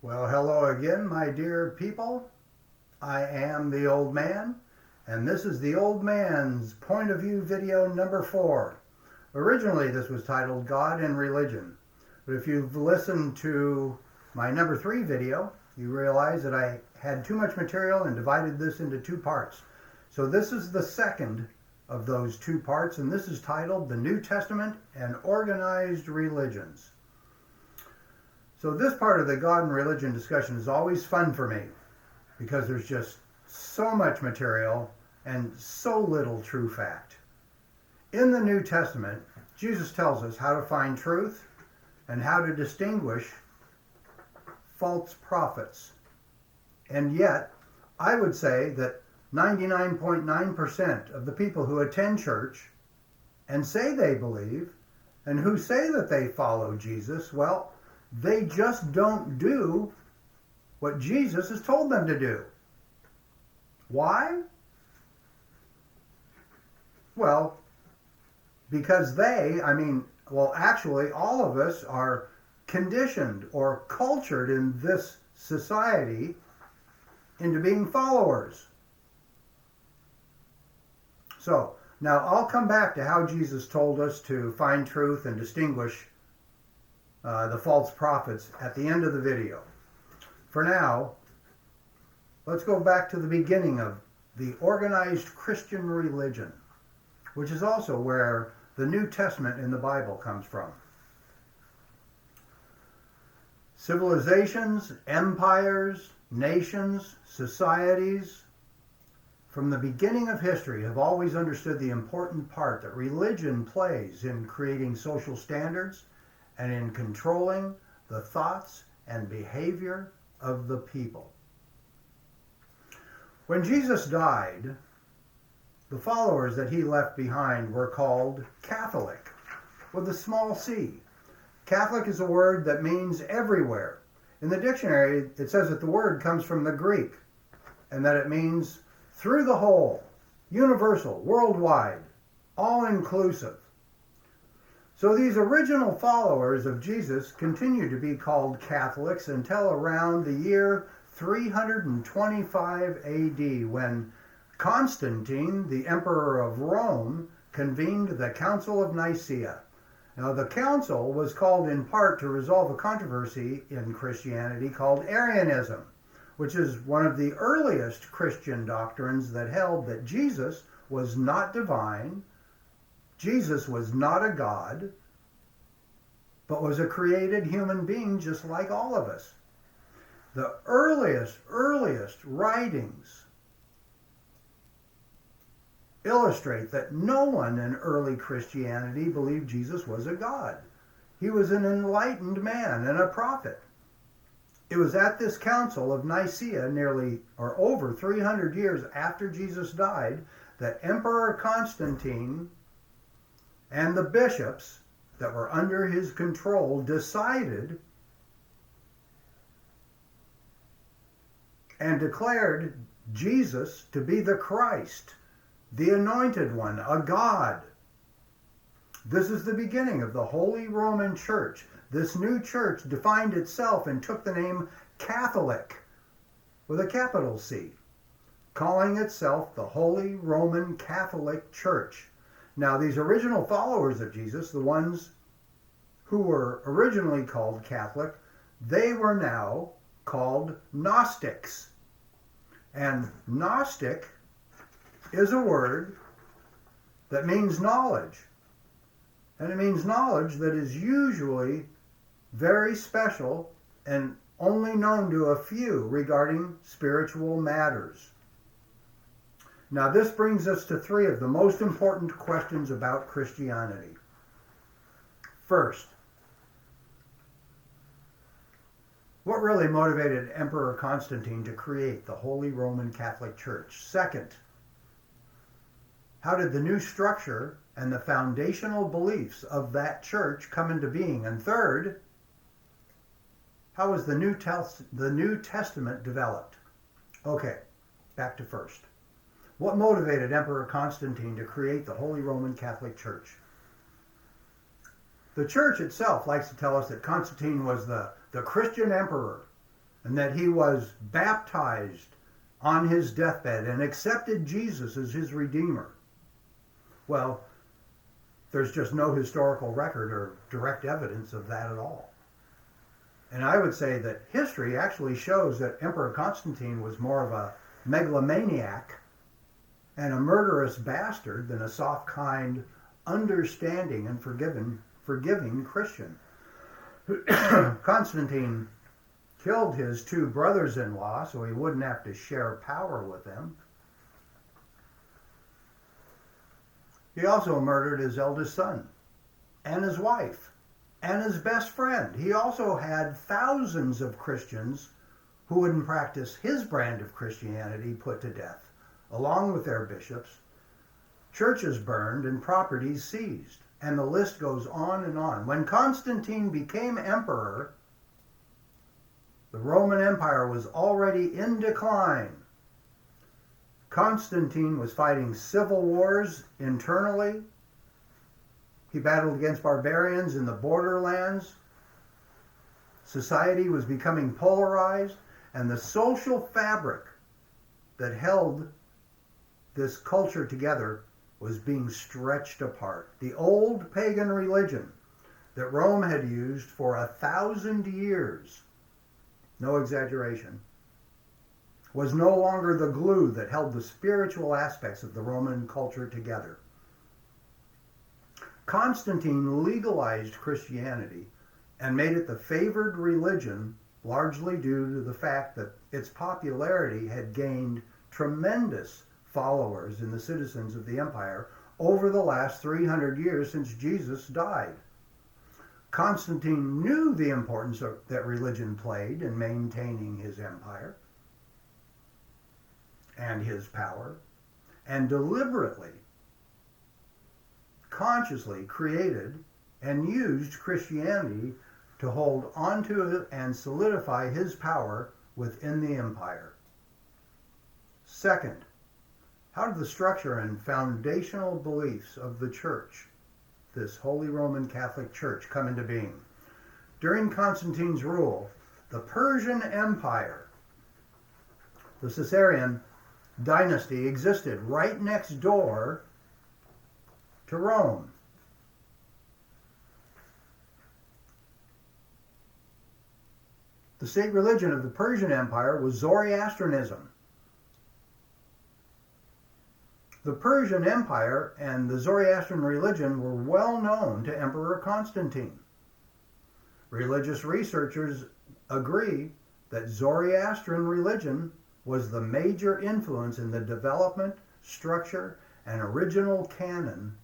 Well, hello again, my dear people. I am the Old Man, and this is the Old Man's Point of View video number 4. Originally, this was titled God and Religion, but if you've listened to my number 3 video, you realize that I had too much material and divided this into 2 parts. So this is the second of those 2 parts, and this is titled The New Testament and Organized Religions. So this part of the God and religion discussion is always fun for me because there's just so much material and so little true fact. In the New Testament, Jesus tells us how to find truth and how to distinguish false prophets. And yet, I would say that 99.9% of the people who attend church and say they believe and who say that they follow Jesus, well, they just don't do what Jesus has told them to do. Why? Well, because actually all of us are conditioned or cultured in this society into being followers. So, now I'll come back to how Jesus told us to find truth and distinguish the false prophets at the end of the video. For now, let's go back to the beginning of the organized Christian religion, which is also where the New Testament in the Bible comes from. Civilizations, empires, nations, societies, from the beginning of history have always understood the important part that religion plays in creating social standards and in controlling the thoughts and behavior of the people. When Jesus died, the followers that he left behind were called Catholic, with a small c. Catholic is a word that means everywhere. In the dictionary, it says that the word comes from the Greek, and that it means through the whole, universal, worldwide, all-inclusive. So these original followers of Jesus continued to be called Catholics until around the year 325 AD, when Constantine, the Emperor of Rome, convened the Council of Nicaea. Now, the council was called in part to resolve a controversy in Christianity called Arianism, which is one of the earliest Christian doctrines that held that Jesus was not divine, Jesus was not a God, but was a created human being just like all of us. The earliest writings illustrate that no one in early Christianity believed Jesus was a God. He was an enlightened man and a prophet. It was at this Council of Nicaea, over 300 years after Jesus died, that Emperor Constantine and the bishops that were under his control decided and declared Jesus to be the Christ, the Anointed One, a God. This is the beginning of the Holy Roman Church. This new church defined itself and took the name Catholic with a capital C, calling itself the Holy Roman Catholic Church. Now, these original followers of Jesus, the ones who were originally called Catholic, they were now called Gnostics. And Gnostic is a word that means knowledge. And it means knowledge that is usually very special and only known to a few regarding spiritual matters. Now, this brings us to 3 of the most important questions about Christianity. First, what really motivated Emperor Constantine to create the Holy Roman Catholic Church? Second, how did the new structure and the foundational beliefs of that church come into being? And third, how was the New Testament developed? Okay, back to first. What motivated Emperor Constantine to create the Holy Roman Catholic Church? The church itself likes to tell us that Constantine was the Christian emperor and that he was baptized on his deathbed and accepted Jesus as his Redeemer. Well, there's just no historical record or direct evidence of that at all. And I would say that history actually shows that Emperor Constantine was more of a megalomaniac and a murderous bastard than a soft, kind, understanding, and forgiving Christian. Constantine killed his two brothers-in-law so he wouldn't have to share power with them. He also murdered his eldest son and his wife and his best friend. He also had thousands of Christians who wouldn't practice his brand of Christianity put to death, along with their bishops, churches burned, and properties seized. And the list goes on and on. When Constantine became emperor, the Roman Empire was already in decline. Constantine was fighting civil wars internally. He battled against barbarians in the borderlands. Society was becoming polarized, and the social fabric that held this culture together was being stretched apart. The old pagan religion that Rome had used for 1,000 years, no exaggeration, was no longer the glue that held the spiritual aspects of the Roman culture together. Constantine legalized Christianity and made it the favored religion, largely due to the fact that its popularity had gained tremendous followers in the citizens of the empire over the last 300 years since Jesus died. Constantine knew the importance that religion played in maintaining his empire and his power, and deliberately, consciously created and used Christianity to hold onto and solidify his power within the empire. Second, how did the structure and foundational beliefs of the church, this Holy Roman Catholic Church, come into being? During Constantine's rule, the Persian Empire, the Caesarean dynasty, existed right next door to Rome. The state religion of the Persian Empire was Zoroastrianism. The Persian Empire and the Zoroastrian religion were well known to Emperor Constantine. Religious researchers agree that Zoroastrian religion was the major influence in the development, structure, and original canon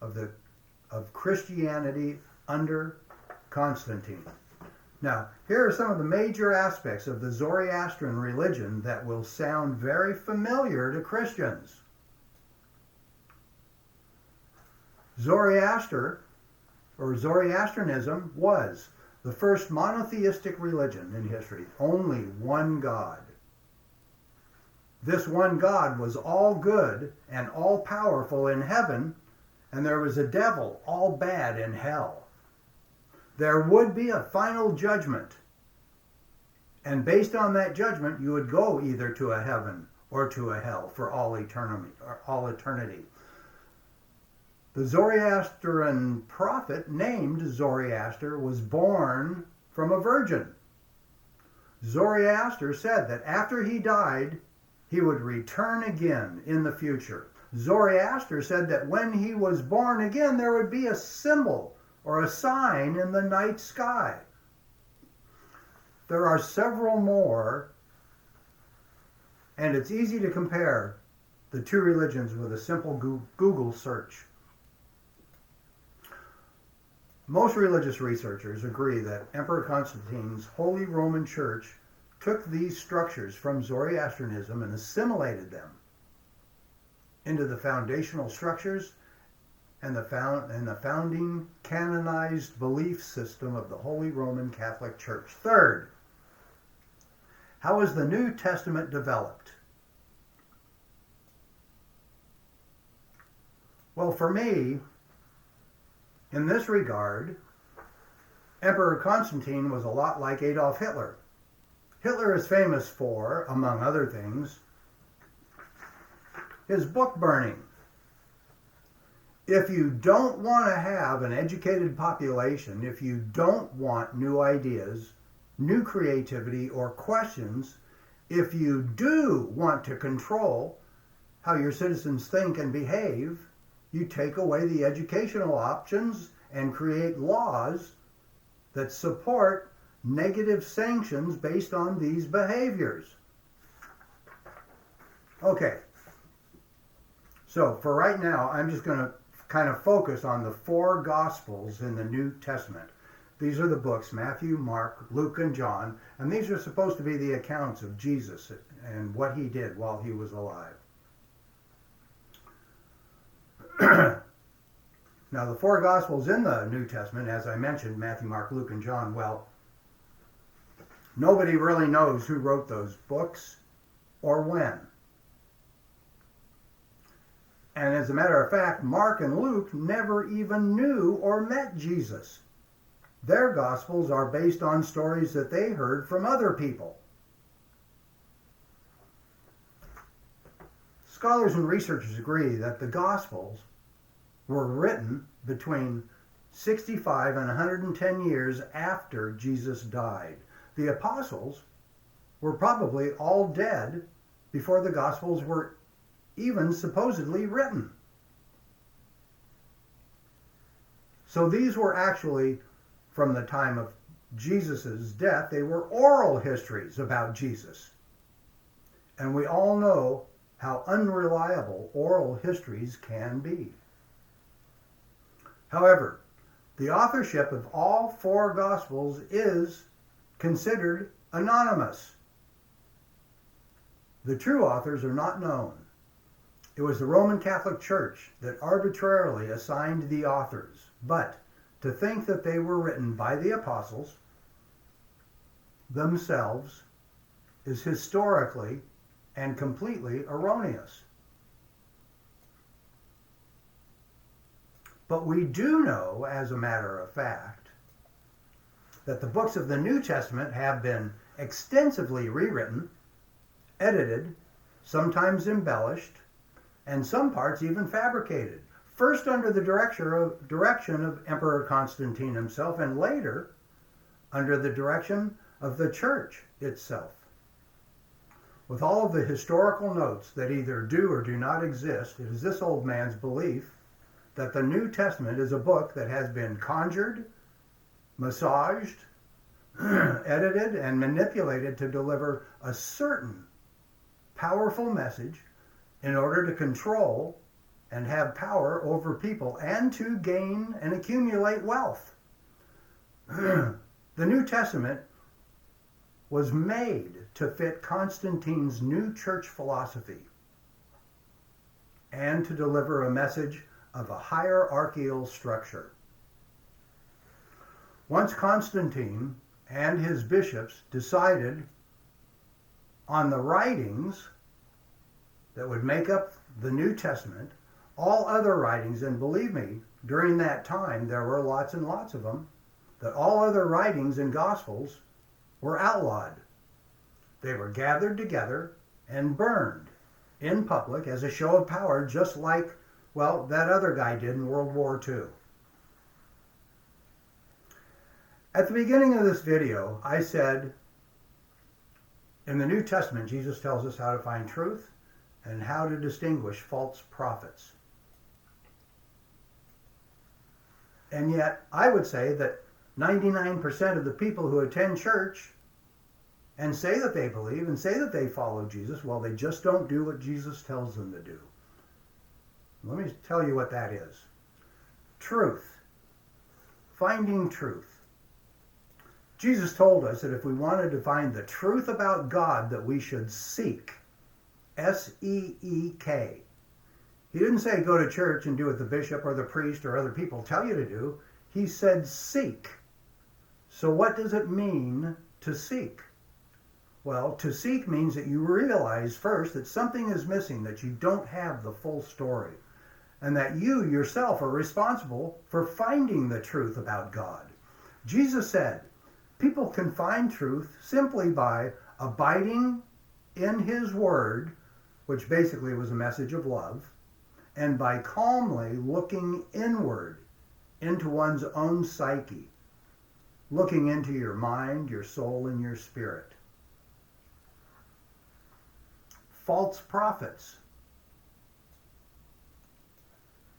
of Christianity under Constantine. Now, here are some of the major aspects of the Zoroastrian religion that will sound very familiar to Christians. Zoroaster, or Zoroastrianism, was the first monotheistic religion in history. Only one God. This one God was all good and all powerful in heaven, and there was a devil, all bad, in hell. There would be a final judgment, and based on that judgment, you would go either to a heaven or to a hell for all eternity. The Zoroastrian prophet named Zoroaster was born from a virgin. Zoroaster said that after he died, he would return again in the future. Zoroaster said that when he was born again, there would be a symbol or a sign in the night sky. There are several more, and it's easy to compare the two religions with a simple Google search. Most religious researchers agree that Emperor Constantine's Holy Roman Church took these structures from Zoroastrianism and assimilated them into the foundational structures and the founding canonized belief system of the Holy Roman Catholic Church. Third, how was the New Testament developed? Well, for me, in this regard, Emperor Constantine was a lot like Adolf Hitler. Hitler is famous for, among other things, his book burning. If you don't want to have an educated population, if you don't want new ideas, new creativity, or questions, if you do want to control how your citizens think and behave, you take away the educational options and create laws that support negative sanctions based on these behaviors. Okay, so for right now, I'm just going to kind of focus on the 4 Gospels in the New Testament. These are the books, Matthew, Mark, Luke, and John, and these are supposed to be the accounts of Jesus and what he did while he was alive. Now, the 4 Gospels in the New Testament, as I mentioned, Matthew, Mark, Luke, and John, well, nobody really knows who wrote those books or when. And as a matter of fact, Mark and Luke never even knew or met Jesus. Their Gospels are based on stories that they heard from other people. Scholars and researchers agree that the Gospels were written between 65 and 110 years after Jesus died. The apostles were probably all dead before the Gospels were even supposedly written. So these were actually, from the time of Jesus' death, they were oral histories about Jesus. And we all know how unreliable oral histories can be. However, the authorship of all 4 Gospels is considered anonymous. The true authors are not known. It was the Roman Catholic Church that arbitrarily assigned the authors, but to think that they were written by the apostles themselves is historically and completely erroneous. But we do know, as a matter of fact, that the books of the New Testament have been extensively rewritten, edited, sometimes embellished, and some parts even fabricated. First under the direction of Emperor Constantine himself, and later under the direction of the Church itself. With all of the historical notes that either do or do not exist, it is this old man's belief that the New Testament is a book that has been conjured, massaged, edited, and manipulated to deliver a certain powerful message in order to control and have power over people and to gain and accumulate wealth. The New Testament was made to fit Constantine's new church philosophy and to deliver a message of a hierarchical structure. Once Constantine and his bishops decided on the writings that would make up the New Testament, all other writings, and believe me, during that time there were lots and lots of them, that all other writings and Gospels were outlawed. They were gathered together and burned in public as a show of power, just like, well, that other guy did in World War II. At the beginning of this video, I said, in the New Testament, Jesus tells us how to find truth and how to distinguish false prophets. And yet, I would say that 99% of the people who attend church and say that they believe and say that they follow Jesus, well, they just don't do what Jesus tells them to do. Let me tell you what that is. Truth. Finding truth. Jesus told us that if we wanted to find the truth about God, that we should seek. S-E-E-K. He didn't say go to church and do what the bishop or the priest or other people tell you to do. He said seek. So what does it mean to seek? Well, to seek means that you realize first that something is missing, that you don't have the full story, and that you yourself are responsible for finding the truth about God. Jesus said, people can find truth simply by abiding in his word, which basically was a message of love, and by calmly looking inward into one's own psyche, looking into your mind, your soul, and your spirit. False prophets.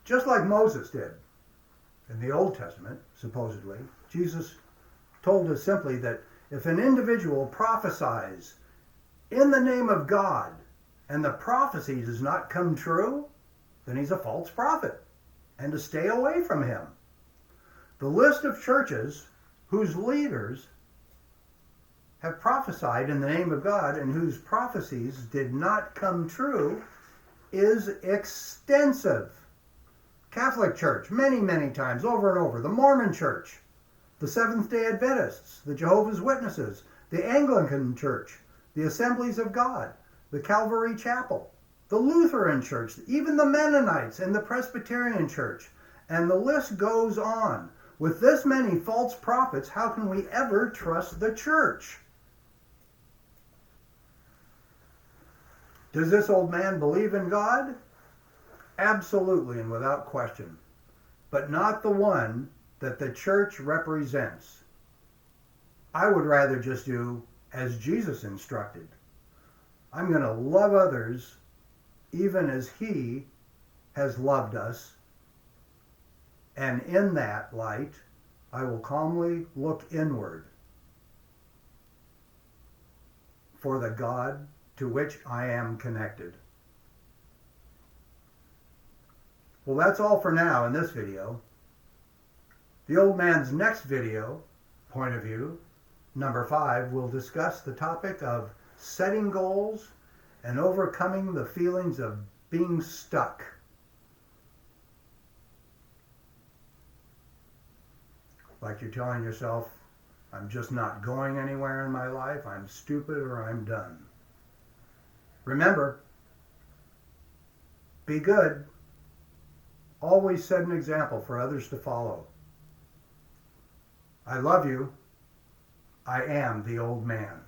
Just like Moses did in the Old Testament, supposedly, Jesus told us simply that if an individual prophesies in the name of God and the prophecy does not come true, then he's a false prophet, and to stay away from him. The list of churches whose leaders have prophesied in the name of God and whose prophecies did not come true is extensive. Catholic Church, many, many times, over and over. The Mormon Church, the Seventh-day Adventists, the Jehovah's Witnesses, the Anglican Church, the Assemblies of God, the Calvary Chapel, the Lutheran Church, even the Mennonites and the Presbyterian Church. And the list goes on. With this many false prophets, how can we ever trust the church? Does this old man believe in God? Absolutely and without question, but not the one that the church represents. I would rather just do as Jesus instructed. I'm going to love others even as he has loved us, and in that light, I will calmly look inward for the God to which I am connected. Well, that's all for now in this video. The old man's next video, point of view, number 5, will discuss the topic of setting goals and overcoming the feelings of being stuck. Like you're telling yourself, I'm just not going anywhere in my life, I'm stupid, or I'm done. Remember, be good. Always set an example for others to follow. I love you. I am the old man.